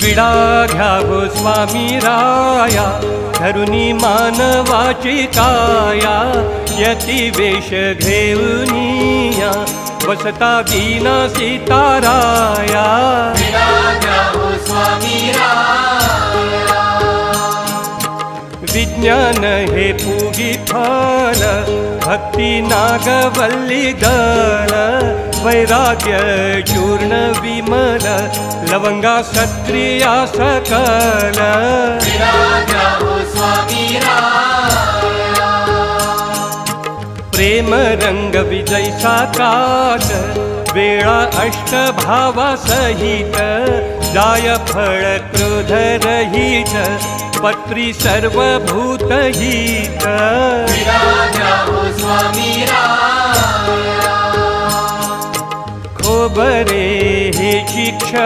विडा घ्यावो स्वामी राया, धरुनी मानवाची काया, यती वेश घेऊनिया, वसता दीना सीताराया. विडा घ्यावो स्वामी राया. विज्ञान हे पूगी फल, भक्ती नागवल्ली दल, वैराग्य चूर्ण विमल, लवंगा सत्रिया सकल. विडा घ्यावो स्वामी राया. प्रेम रंग विजय साकात, वेळा अष्टभावा सहित, जाय फळ क्रोध रहित, पत्री सर्वभूत हित. विडा घ्यावो स्वामी राया. खोबरे हे शिक्षण